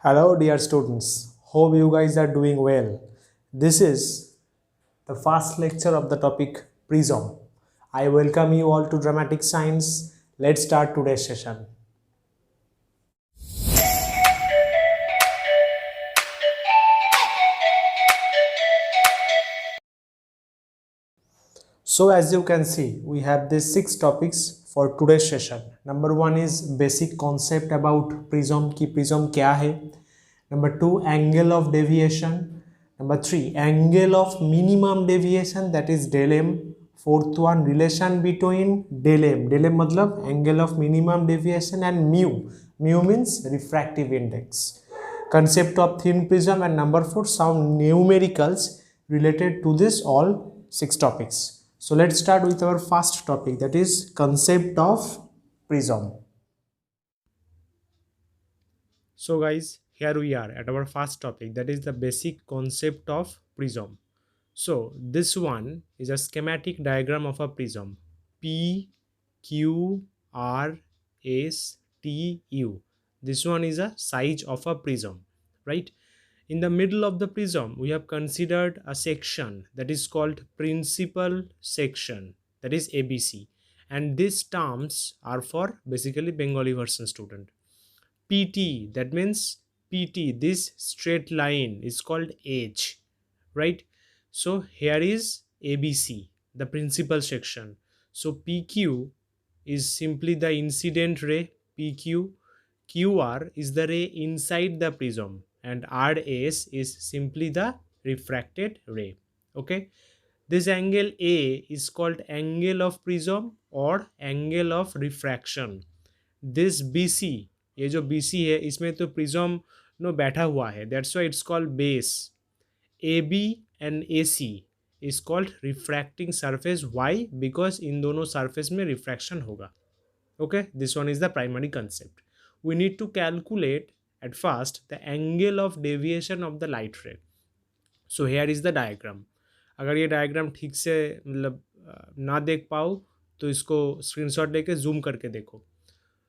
Hello, dear students. Hope you guys are doing well. This is the first lecture of the topic Prism. I welcome you all to Dramatic Science. Let's start today's session. So, as you can see, we have these 6 topics for today's session. Number 1 is basic concept about prism. Ki prism kya hai? Number 2, angle of deviation. Number 3, angle of minimum deviation, that is del m. Fourth one, relation between del m. Del m matlab angle of minimum deviation, and mu. Mu means refractive index. Concept of thin prism, and number 4, some numericals related to this all 6 topics. So let's start with our first topic, that is concept of prism. So guys, here we are at our first topic, that is the basic concept of prism. So this one is a schematic diagram of a prism. P, Q, R, S, T, U. This one is a size of a prism, right? In the middle of the prism, we have considered a section that is called principal section, that is ABC. And these terms are for basically Bengali version student. PT, that means PT, this straight line is called edge, right? So here is ABC, the principal section. So PQ is simply the incident ray, PQ. QR is the ray inside the prism, and RS is simply the refracted ray. Okay, this angle A is called angle of prism or angle of refraction. This BC, ये जो BC है इसमें तो prism no बैठा हुआ है, that's why it's called base. AB and AC is called refracting surface. Why? Because इन दोनों surface में refraction होगा. Okay, this one is the primary concept. We need to calculate at first the angle of deviation of the light ray. So here is the diagram. अगर ये diagram ठीक से मतलब ना देख पाओ तो इसको स्क्रीनशॉट लेके जूम करके देखो.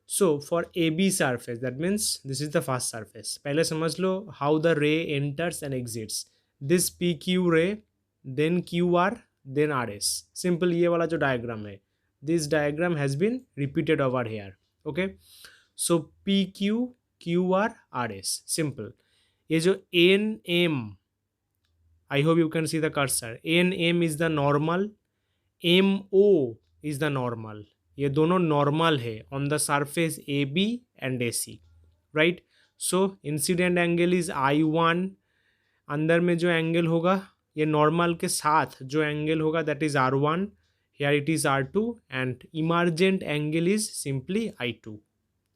So for AB surface, that means this is the first surface. पहले समझ लो how the ray enters and exits. This PQ ray, then QR, then RS. Simple ये वाला जो डायग्राम है. This diagram has been repeated over here. Okay. So PQ, QR, RS. Simple. ये जो NM, I hope you can see the cursor. NM is the normal. MO is the normal. ये दोनों normal है on the surface A B and A C, right. So incident angle is I1. अंदर में जो angle होगा ये normal के साथ जो एंगल होगा that is R1. Here it is R2 and emergent angle is simply I2,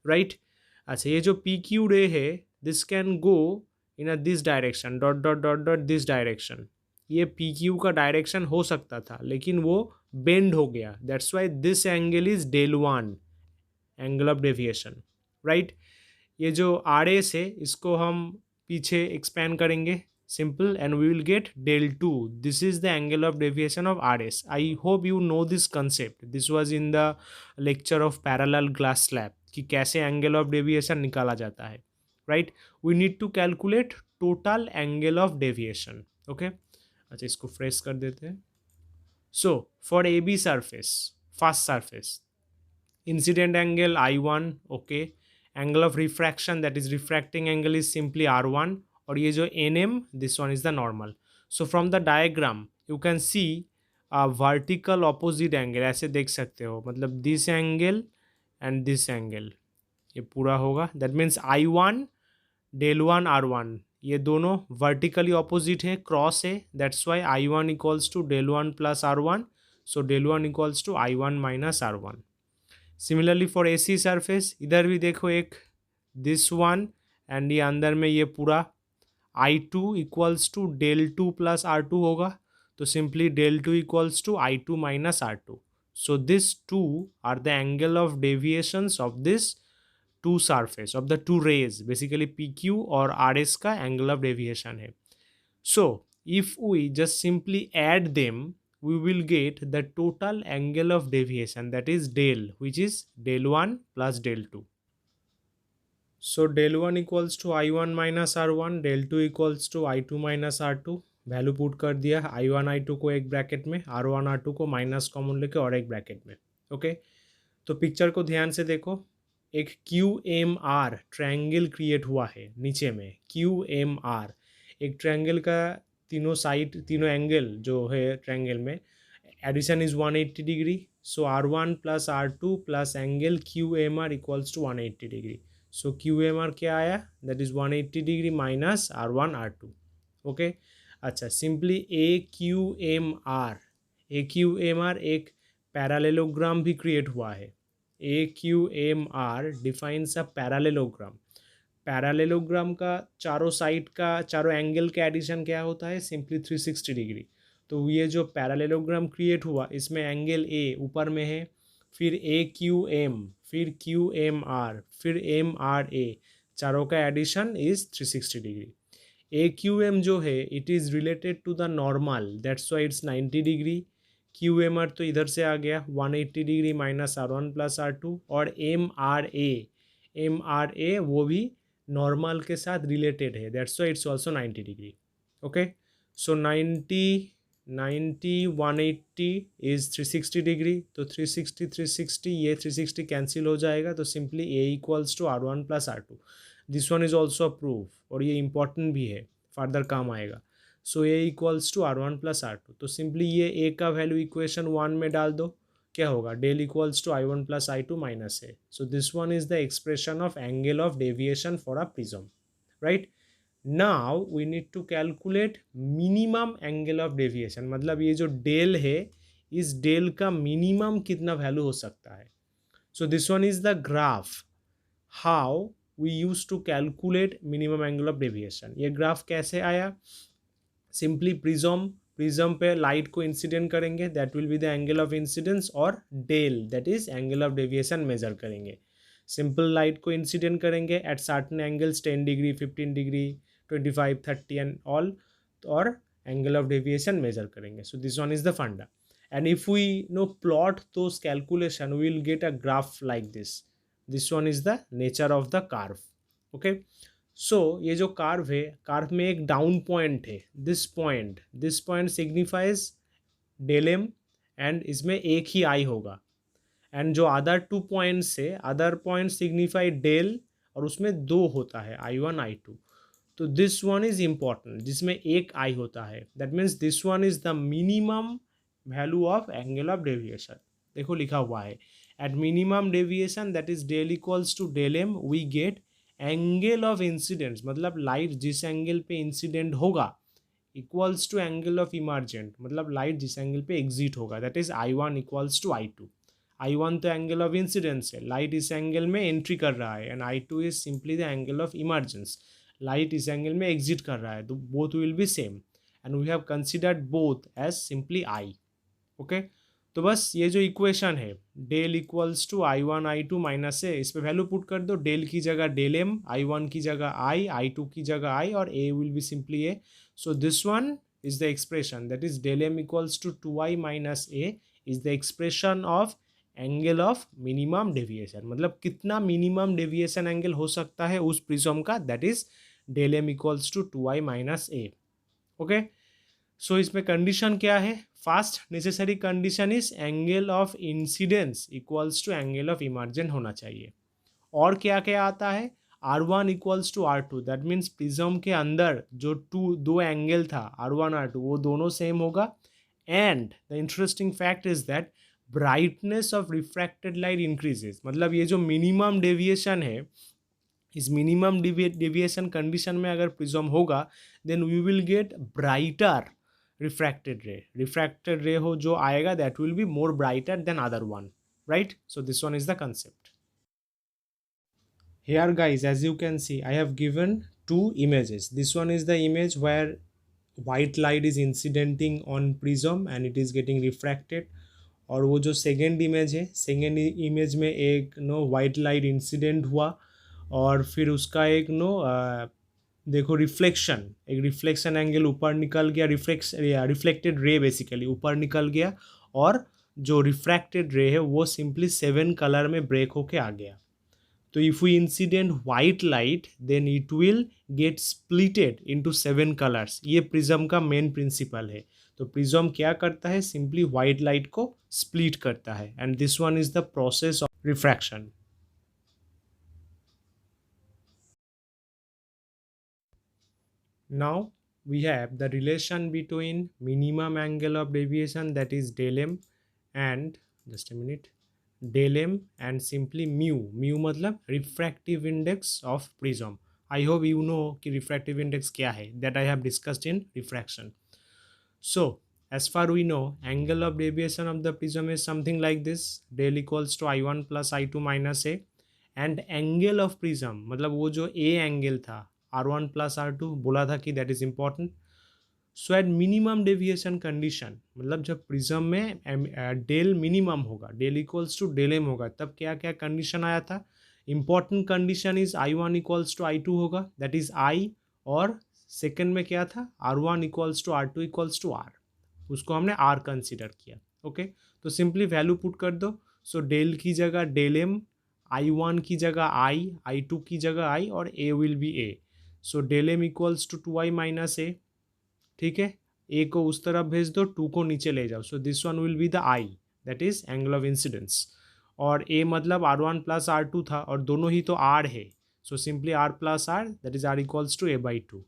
right. अच्छा, ये जो PQ रे है this can go in this direction dot dot dot dot this direction. ये PQ का डायरेक्शन हो सकता था लेकिन वो बेंड हो गया, that's why this angle is del 1, angle of deviation, right. ये जो RS है इसको हम पीछे एक्सपैंड करेंगे simple and we will get del 2. This is the angle of deviation of RS. I hope you know this concept. This was in the lecture of parallel glass slab कि कैसे angle of deviation निकाला जाता है, राइट. We need to calculate total angle of deviation. Okay, अच्छा इसको fresh कर देते हैं. So for A B surface, first surface, incident angle I1. Okay, angle of refraction that is refracting angle is simply R1. और ये जो NM, this one is the normal. So from the diagram you can see vertical opposite angle, ऐसे देख सकते हो, मतलब this angle and this angle ये पूरा होगा. That means I1 del 1 R1, ये दोनों वर्टिकली ऑपोजिट है, क्रॉस है, that's why I1 equals to del 1 plus R1. सो del 1 equals to I1 minus R1. Similarly for AC surface, इधर भी देखो एक दिस वन एंड ये अंदर में ये पूरा I2 equals to del 2 plus R2 होगा. तो simply del 2 equals to I2 minus R2. So this two are the angle of deviations of this two surface of the two rays, basically PQ और RS का angle of deviation है. So if we just simply add them we will get the total angle of deviation, that is del, which is del 1 plus del 2. So del 1 equals to I1 minus R1, del 2 equals to I2 minus R2। Value put कर दिया, I1 I2 को एक bracket में, R1 R2 को minus common लेके और एक bracket में। ओके, तो पिक्चर को ध्यान से देखो, एक Q M R triangle create हुआ है नीचे में। क्यू एम आर एक ट्रायंगल का तीनों साइड, तीनों एंगल जो है ट्रायंगल में, addition is 180 degree. So R1 plus R2 plus angle Q M R equals to 180 degree. So Q M R क्या आया, that is 180 degree minus R1 R2। Okay, अच्छा, simply A Q M R एक parallelogram भी create हुआ है। ए Q M R defines a parallelogram. Parallelogram का चारों side का, चारों एंगल का एडिशन क्या होता है, सिंपली 360 डिग्री। तो ये जो पैरालेलोग्राम क्रिएट हुआ, इसमें एंगल ए ऊपर में है, फिर ए क्यू एम, फिर क्यू एम आर, फिर एम आर ए, चारों का addition is 360 degree. A Q M जो है it is related to the normal, that's why it's 90 degree. Q M R तो इधर से आ गया 180 degree minus R1 plus R2। और एम आर ए वो भी नॉर्मल के साथ रिलेटेड है, that's why it's also 90 degree. Okay, so 90 180 is 360 degree. तो 360 ये 360 कैंसिल हो जाएगा, तो simply A equals to R1 plus R2। This one is also a proof, और ये इंपॉर्टेंट भी है, फर्दर काम आएगा। So A equals to R1 plus R2। तो सिंपली ये ए का वैल्यू इक्वेशन 1 में डाल दो, क्या होगा, del equals to I1 plus I2 minus A. So this one is the expression of angle of deviation for a prism, right. Now we need to calculate minimum angle of deviation, मतलब ये जो del है, इस del का minimum कितना value हो सकता है। So this one is the graph how we use to calculate minimum angle of deviation. ये ग्राफ कैसे आया, सिंपली प्रिज्म पे लाइट को इंसिडेंट करेंगे, that will be the angle of incidence, और del that is angle of deviation measure करेंगे। Simple light को incident करेंगे at certain angles, 10 degree, 15 degree, 25, 30 and all, और एंगल ऑफ डेविएशन मेजर करेंगे। So this one is the फंडा, and if we plot those calculation we will get a graph like this one is the nature of the curve। okay, so ये जो curve है, curve में एक down point है, this point signifies del M, and इसमें एक ही I होगा। एंड जो अदर 2 पॉइंट्स है, अदर पॉइंट सिग्निफाई डेल, और उसमें 2 होता है, I1 I2। तो दिस वन इज इंपॉर्टेंट, जिसमें एक आई होता है, that means this one is the minimum value of angle of deviation. देखो लिखा हुआ है, at minimum deviation that is del equals to del M we get angle of incidence, मतलब light जिस एंगल पे इंसिडेंट होगा, equals to angle of emergent, मतलब light जिस एंगल पे एग्जिट होगा, that is I1 equals to I2। I1 तो angle of incidence है, लाइट इस एंगल में एंट्री कर रहा है, and I2 is simply the angle of emergence, light इस एंगल में एग्जिट कर रहा है, तो both will be same, and we have considered both as simply i. Okay, तो बस ये जो इक्वेशन है, del equals to I1 I2 minus A, इस पर वैल्यू पुट कर दो, डेल की जगह डेल एम, I1 की जगह आई, I2 की जगह आई, और A will be simply A. So this one is the expression, that is del m equals to 2i minus A is the expression of angle of minimum deviation, मतलब कितना minimum deviation angle हो सकता है उस prism का, that is del m equals to 2i minus A. Okay, so इसमें condition क्या है, first necessary condition is angle of incidence equals to angle of emergent होना चाहिए। और क्या क्या आता है, R1 equals to R2, that means prism के अंदर जो दो एंगल था R1 R2 वो दोनों सेम होगा। And the interesting fact is that brightness of refracted light increases, मतलब ये जो मिनिमम डेविएशन है, इस मिनिमम डेविएशन कंडीशन में अगर प्रिज्म होगा, then we will get brighter refracted ray हो जो आएगा, that will be more brighter than other one, right. So this one is the concept here guys, as you can see I have given 2 images. This one is the image where white light is incidenting on prism and it is getting refracted, और वो जो second image है, second image में एक white light incident हुआ, और फिर उसका एक देखो एक रिफ्लेक्शन एंगल ऊपर निकल गया, रिफ्लेक्टेड रे बेसिकली ऊपर निकल गया, और जो रिफ्रैक्टेड रे है वो सिंपली 7 कलर में ब्रेक होके आ गया। तो if we incident white light then it will get splitted into 7 colours. ये प्रिज्म का मेन प्रिंसिपल है। तो प्रिज्म क्या करता है, सिंपली व्हाइट लाइट को स्प्लिट करता है, and this one is the process of refraction. Now we have the relation between minimum angle of deviation, that is del m, and just a minute, del m and simply mu. Mu मतलब refractive index of prism. I hope you know कि refractive index क्या है, that I have discussed in refraction. So as far we know, angle of deviation of the prism is something like this: del equals to I1 plus I2 minus a, and angle of prism मतलब वो जो A angle था R1 plus R2 बोला था कि that is important. So at minimum deviation condition, मतलब जब prism में डेल मिनिमम होगा, del equals to del M होगा, तब क्या क्या कंडीशन आया था। Important condition is I1 equals to I2 होगा, दैट इज आई, और सेकेंड में क्या था, R1 equals to R2 equals to R, उसको हमने आर कंसिडर किया। ओके, तो सिंपली वैल्यू पुट कर दो। सो डेल की जगह डेल एम, I1 की जगह आई, I2 की जगह आई, और A will be A. So del m equals to 2i minus A, ठीक है, ए को उस तरफ भेज दो, टू को नीचे ले जाओ, सो this one will be the I, that is angle of incidence. और ए मतलब R1 प्लस R2 था, और दोनों ही तो आर है, so simply R plus R, that is R equals to A/2।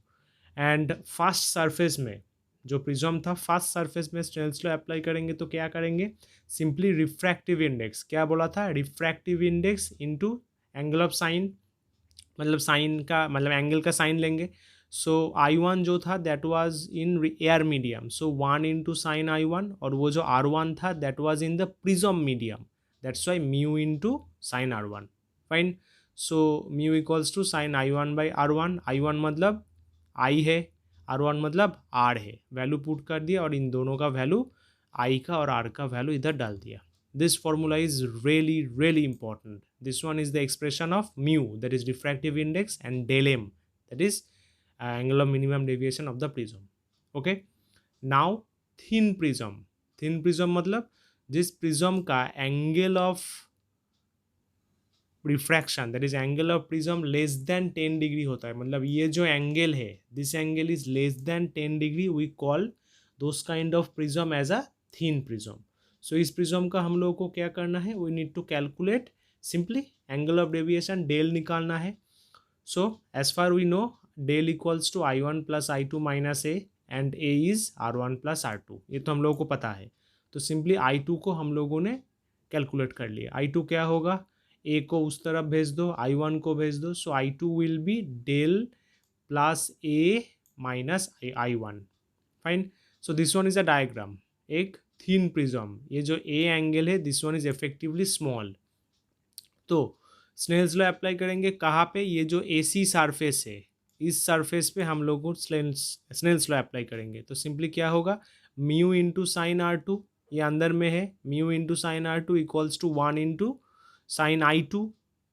And first surface में जो प्रिज्म था, फास्ट सरफेस में स्नेल्स लॉ अप्लाई करेंगे तो क्या करेंगे, सिंपली रिफ्रैक्टिव इंडेक्स, क्या बोला था, refractive index into angle of sine, मतलब साइन का मतलब एंगल का साइन लेंगे। सो I1 जो था that was in air medium, so 1 into sine I1, और वो जो R1 था that was in the prism medium, that's why mu into sine R1। Fine, so mu equals to sine I1 by R1, I1 मतलब आई है, R1 मतलब are है, value put कर दिया, और इन दोनों का वैल्यू आई का और आर का वैल्यू इधर डाल दिया। This formula is really important. This one is the expression of mu, that is refractive index, and del m, that is angle of minimum deviation of the prism. Okay, now thin prism, thin prism मतलब जिस prism का angle of refraction, that is angle of prism less than 10 degree होता है, मतलब ये जो angle है, this angle is less than 10 degree, we call those kind of prism as a thin prism. So इस प्रिज्म का हम लोग को क्या करना है, we need to calculate simply angle of deviation, del निकालना है। So as far we know, del equals to I1 plus I2 minus A, and A is R1 plus R2, ये तो हम लोगों को पता है। तो सिंपली I2 को हम लोगों ने कैलकुलेट कर लिया। I2 क्या होगा, ए को उस तरफ भेज दो, I1 को भेज दो, so I2 will be del plus A minus I1। Fine, so this one is a diagram, एक थीन प्रिज्म, ये जो ए एंगल है this one is effectively small. तो स्नेल्स लॉ अप्लाई करेंगे कहाँ पे, ये जो AC सरफेस है, इस सरफेस पे हम लोग को स्नेल्स लॉ अप्लाई करेंगे। तो सिंपली क्या होगा, म्यू इंटू साइन R2, ये अंदर में है, mu into sine R2 equals to 1 into sine I2,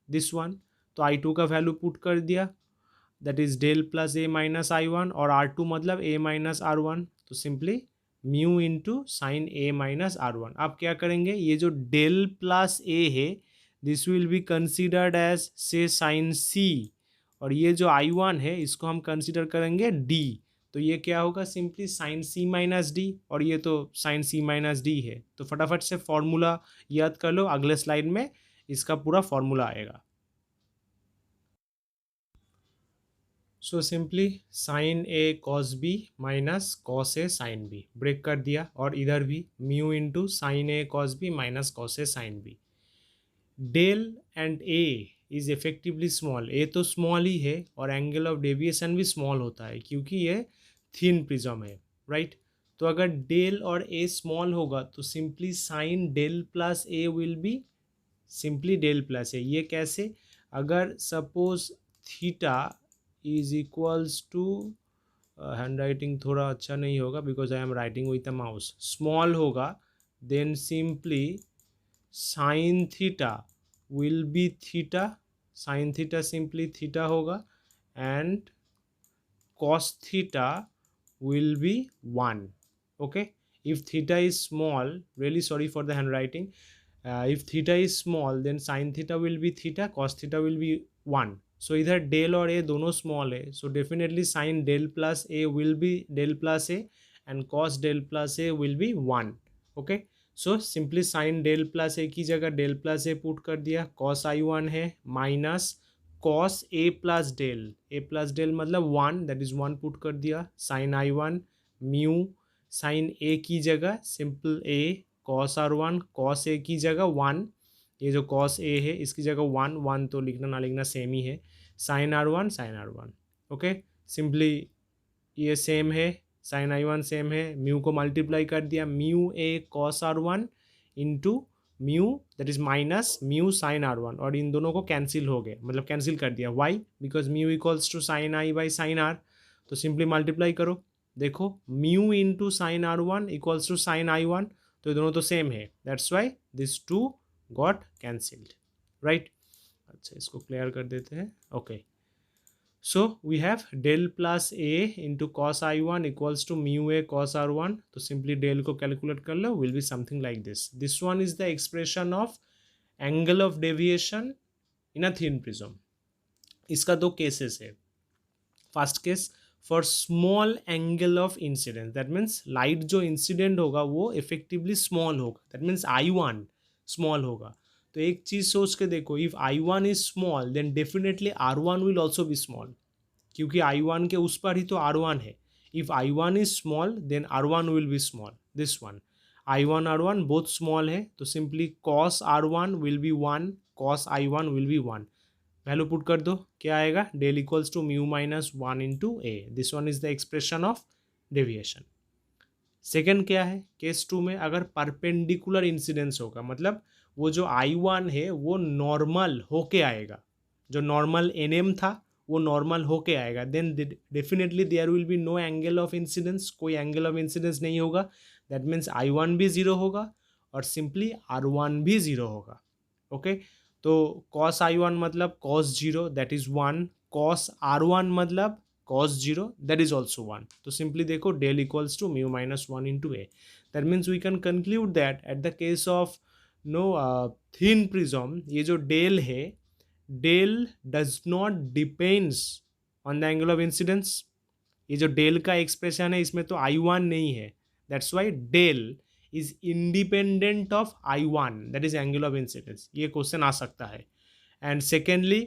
this one. तो I2 का वैल्यू पुट कर दिया, that is del plus A minus I1, और R2 मतलब ए माइनस R1, तो simply mu into sine A minus R1। अब क्या करेंगे, ये जो डेल प्लस ए है this will be considered as say sine C, और ये जो I1 है इसको हम कंसिडर करेंगे D, तो ये क्या होगा, simply sine C minus D, और ये तो साइन C माइनस D है। तो फटाफट से फॉर्मूला याद कर लो, अगले स्लाइड में इसका पूरा फॉर्मूला आएगा। So simply sine A cos B minus cos A sine B, break कर दिया, और इधर भी mu into sine A cos B minus cos A sine B. Del and A is effectively small, A तो small ही है, और angle of deviation भी स्मॉल होता है क्योंकि ये थिन प्रिज्म है, राइट। तो अगर डेल और ए स्मॉल होगा तो simply sine del plus A will be simply del plus A. ये कैसे, अगर suppose theta is equals to, hand writing थोड़ा अच्छा नहीं होगा because I am writing with a mouse, small होगा, then simply sine theta will be theta, sine theta simply theta होगा, and cos theta will be 1. Okay, if theta is small, really sorry for the handwriting, if theta is small then sin theta will be theta, cos theta will be 1. So इधर del और a दोनों small है, so definitely sin del plus a will be del plus a and cos del plus a will be 1. Okay, so simply sin del plus a की जगह del plus a put कर दिया, cos i1 है minus cos a plus del मतलब 1, that is 1 put कर दिया, sin i1 mu sin a की जगह simple a cos r1 cos a की जगह 1, ये जो cos a है इसकी जगह 1, 1 तो लिखना ना लिखना सेम ही है, sin r1 ओके, सिंपली ये सेम है, साइन आई वन सेम है, म्यू को मल्टीप्लाई कर दिया, mu A cos R one into mu that is minus mu sine R one, और इन दोनों को कैंसिल हो गए, मतलब कैंसिल कर दिया, why because mu equals to sine I by sine R, तो सिंपली मल्टीप्लाई करो, देखो mu into sine R one equals to sine I one, तो ये दोनों तो सेम है, that's why this two got cancelled, right. अच्छा इसको क्लियर कर देते हैं, okay. So we have del plus a into cos i1 equals to mu a cos r1, तो simply del को calculate कर लो, will be something like this. This one is the expression of angle of deviation in a thin prism. इसका दो cases है. First case for small angle of incidence, that means light जो incident होगा वो effectively small होगा, that means i1 small होगा. तो एक चीज सोच के देखो, if i1 is small then definitely r1 will also be small, क्योंकि i1 के उस पर ही तो r1 है. If i1 is small then r1 will be small, this one i1 r1 both small है, तो simply cos r1 will be 1 cos i1 will be 1, value put कर दो, क्या आएगा, del equals to mu minus 1 into A, this one is the expression of deviation. Second क्या है, case 2 में अगर परपेंडिकुलर इंसिडेंस होगा, मतलब वो जो I1 है वो नॉर्मल होके आएगा, जो नॉर्मल NM था वो नॉर्मल होके आएगा, then definitely there will be no angle of incidence, कोई एंगल ऑफ इंसिडेंस नहीं होगा, दैट मीन्स I1 भी जीरो होगा और सिंपली R1 भी जीरो होगा. ओके, तो cos I1 मतलब cos zero that is 1, cos R1 मतलब cos 0 that is also 1, तो simply देखो del equals to mu minus 1 into a, that means we can conclude that at the case of no thin prism, ये जो del है, del does not depends on the angle of incidence, ये जो del का expression है इसमें तो I1 नहीं है, that's why del is independent of I1 that is angle of incidence, ये question आ सकता है. And secondly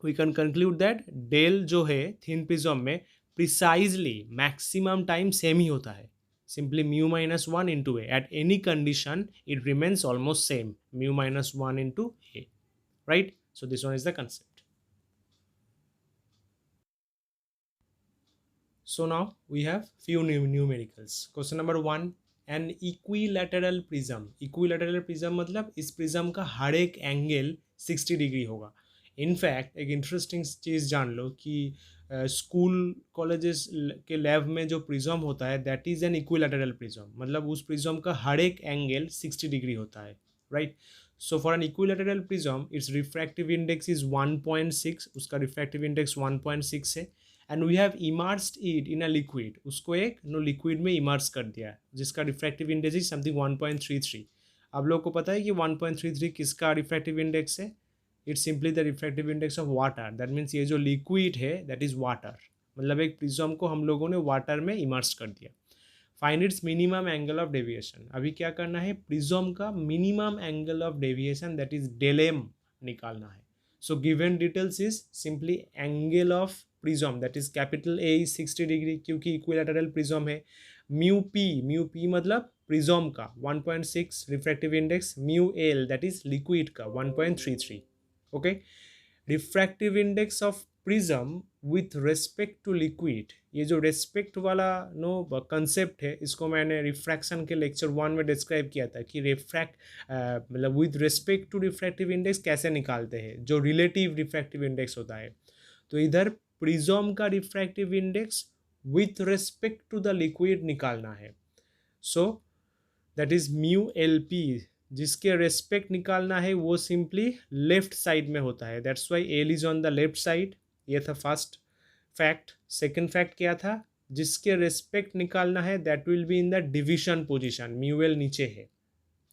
we can conclude that del जो है thin prism में precisely maximum time same ही होता है, simply mu minus 1 into a, at any condition it remains almost same, mu minus 1 into a, right. So this one is the concept. So now we have few numericals. Question number 1, an equilateral prism. Equilateral prism मतलब इस prism का हर एक angle 60 degree होगा. In fact एक interesting चीज़ जान लो कि school colleges के lab में जो प्रिज्म होता है that is an equilateral prism, मतलब उस प्रिज्म का हर एक एंगल 60 डिग्री होता है, right. So for an equilateral prism its refractive index is 1.6, उसका रिफ्रैक्टिव इंडेक्स 1.6 है, and we have immersed it in a liquid, उसको एक नो लिक्विड में इमर्स कर दिया है जिसका रिफ्रैक्टिव इंडेक्स इज समथिंग 1.33. आप लोग को पता है कि 1.33 किसका रिफ्रैक्टिव इंडेक्स है, it's simply the refractive index of water, that means ये जो लिक्विड है दैट इज वाटर, मतलब एक प्रिज्म को हम लोगों ने वाटर में इमर्स कर दिया. Find its minimum angle of deviation, अभी क्या करना है, प्रिज्म का minimum angle of deviation that is del M निकालना है. So given details is simply angle of prism that is capital A is 60 degree क्योंकि इक्विलैटरल प्रिज्म है, mu P मतलब प्रिज्म का 1.6 refractive index, mu L that is liquid का 1.33. Okay, refractive index of prism with respect to liquid, ये जो respect वाला no concept है इसको मैंने रिफ्रैक्शन के लेक्चर 1 में डिस्क्राइब किया था कि मतलब with respect to refractive index कैसे निकालते हैं, जो रिलेटिव रिफ्रैक्टिव इंडेक्स होता है. तो इधर प्रिज्म का refractive index with respect to the liquid निकालना है, so that is mu L P, जिसके रेस्पेक्ट निकालना है वो सिंपली लेफ्ट साइड में होता है, that's why L is on the left side. ये था फर्स्ट फैक्ट. सेकंड फैक्ट क्या था, जिसके रेस्पेक्ट निकालना है that will be in the division position, mu L नीचे है,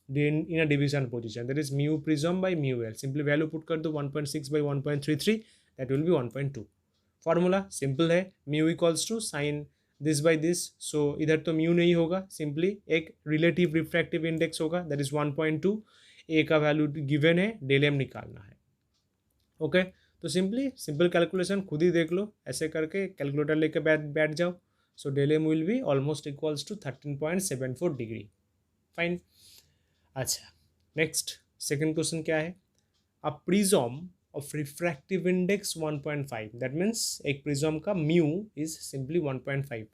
in a division position, that is mu prism by mu L. Simply value put कर दो 1.6 by 1.33, that will be 1.2. Formula simple है, mu equals to sine this by this. So इधर तो mu नहीं होगा, simply एक रिलेटिव रिफ्रैक्टिव इंडेक्स होगा, that is 1.2. A का वैल्यू गिवन है, डेल एम निकालना है. ओके तो सिंपली सिंपल कैलकुलेशन खुद ही देख लो, ऐसे करके कैलकुलेटर लेके बैठ जाओ. So del m will be almost equals to 13.74 degree. Fine. अच्छा, नेक्स्ट सेकेंड क्वेश्चन क्या है. A prism of refractive index 1.5, that means एक प्रिज्म का mu is simply 1.5,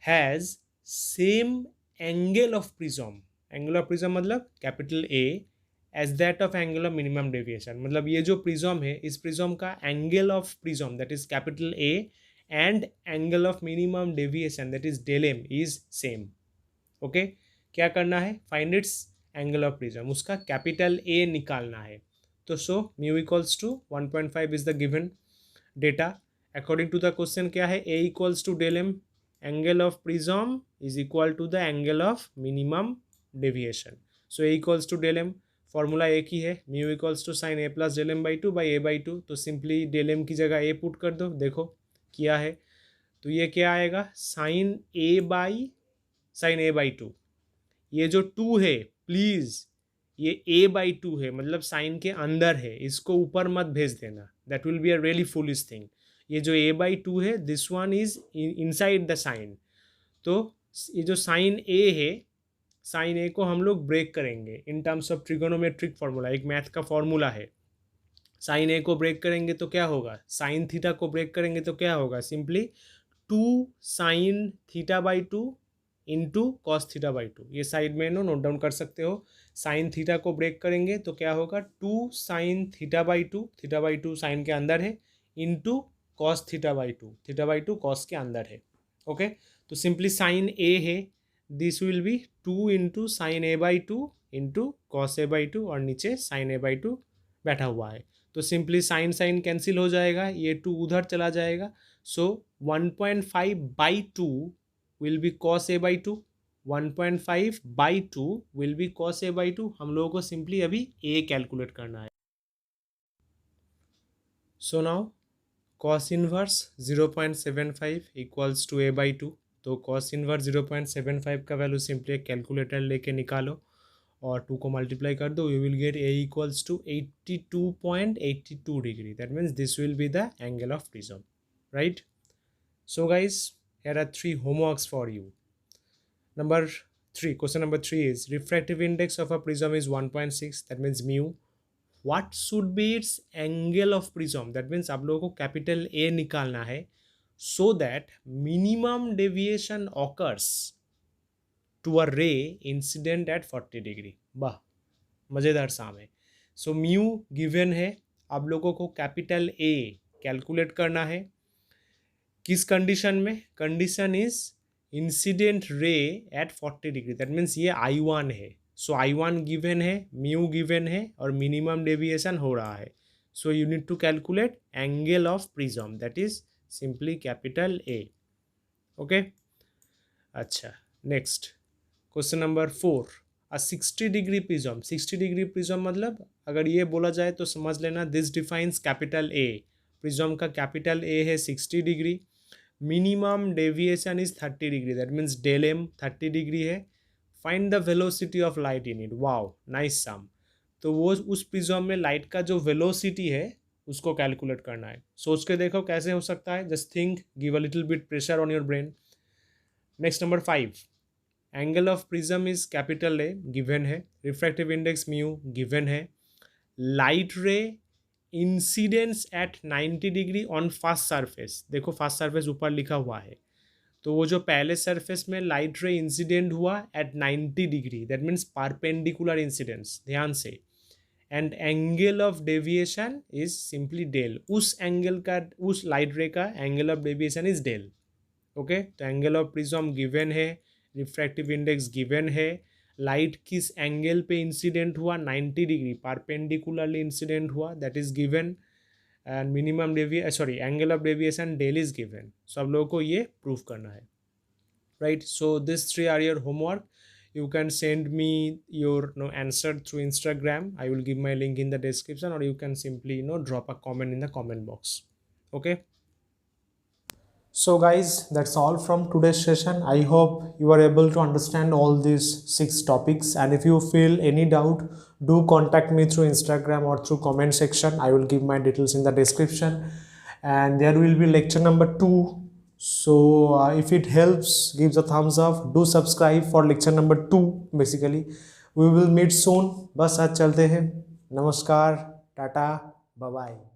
has same angle of prism. Angle of prism मतलब capital A as that of angle of minimum deviation. मतलब ये जो prism है, इस प्रिज्म का angle of prism that is capital A and angle of minimum deviation that is del m is same. Okay, क्या करना है, find its angle of prism, उसका कैपिटल ए निकालना है. तो so mu equals to 1.5 is the given data. According to the question क्या है, A equals to del m, angle of prism is equal to the angle of minimum deviation. So A equals to del m, formula एक ही है, mu equals to sign A plus del M by two by A by two. तो simply del M की जगह ए put कर दो, देखो किया है. तो ये क्या आएगा, साइन ए बाई टू. ये जो टू है, प्लीज़ ये ए बाई टू है, मतलब साइन के अंदर है, इसको ऊपर मत भेज देना, that will be a really foolish thing. ये जो ए बाई टू है, this one is inside the sine. तो ये जो साइन ए है, साइन ए को हम लोग ब्रेक करेंगे in terms of trigonometric formula, एक मैथ का फॉर्मूला है. साइन ए को ब्रेक करेंगे तो क्या होगा, साइन थीटा को ब्रेक करेंगे तो क्या होगा, simply 2 sine theta by two into cos theta by to. ये साइड में नोट डाउन कर सकते हो. साइन थीटा को ब्रेक करेंगे तो क्या होगा, 2 sine theta by two sine के अंदर है, into cos theta by two cos के अंदर है. ओके, तो सिंपली साइन ए है, this will be 2 into sine A by two into cos A by two, और नीचे साइन ए बाई टू बैठा हुआ है. तो सिंपली साइन साइन कैंसिल हो जाएगा, ये 2 उधर चला जाएगा. सो 1.5 by two will be cos a by 2, 1.5 by 2 will be cos a by 2. हम लोगों को सिंपली अभी a कैलकुलेट करना है. So now cos inverse 0.75 equals to a by 2. तो cos इनवर्स 0.75 का वैल्यू सिंपली कैलकुलेटर लेके निकालो और 2 को मल्टीप्लाई कर दो, you will get a equals to 82.82 degree. That means this will be the angle of prism, right. So guys, here are 3 homeworks for you. Question number 3 is refractive index of a prism is 1.6, that means mu. What should be its angle of prism? That means आप लोगों को capital A निकालना है so that minimum deviation occurs to a ray incident at 40 degree. वाह, मज़ेदार साम है. सो mu given है, आप लोगों को कैपिटल A कैलकुलेट करना है. किस कंडीशन में, condition is incident ray at 40 degree. That means ये I1 है. सो I1 गिवन है, म्यू गिवन है, और मिनिमम डेविएशन हो रहा है. So you need to calculate angle of prism, that is simply capital A. Okay, अच्छा, next question number 4. A 60 degree prism. 60 degree prism मतलब अगर ये बोला जाए तो समझ लेना, this defines capital A. Prism का कैपिटल A है 60 degree, minimum deviation is 30 degree, that means del m 30 degree है. Find the velocity of light in it. Wow, nice sum. तो वो उस प्रिज्म में लाइट का जो वेलोसिटी है उसको कैलकुलेट करना है. सोच के देखो कैसे हो सकता है, just think, give a little bit pressure on your brain. Next number 5, angle of prism is capital A given है, रिफ्रैक्टिव इंडेक्स म्यू गिवन है, लाइट रे incidence at 90 degree on fast surface. देखो फास्ट सरफेस ऊपर लिखा हुआ है, तो वो जो पहले सरफेस में लाइट रे इंसिडेंट हुआ at 90 degree, that means perpendicular incidence, ध्यान से. And angle of deviation is simply del. उस एंगल का, उस लाइट रे का angle of deviation is del. Okay, तो एंगल ऑफ प्रिज्म गिवन है, रिफ्रैक्टिव इंडेक्स गिवन है, लाइट किस एंगल पे इंसिडेंट हुआ, 90 डिग्री परपेंडिकुलरली इंसिडेंट हुआ, that is given, and minimum angle of deviation del is given. So आप लोगों को ये प्रूव करना है, right. So this 3 are your homework. you can send me your answer through Instagram. I will give my link in the description, or you can simply drop a comment in the comment box. Okay. So guys, that's all from today's session. I hope you are able to understand all these 6 topics, and if you feel any doubt, do contact me through Instagram or through comment section. I will give my details in the description, and there will be lecture number 2. So if it helps, give a thumbs up. Do subscribe for lecture number 2. Basically, we will meet soon. बस आज चलते हैं. नमस्कार, Tata, bye bye.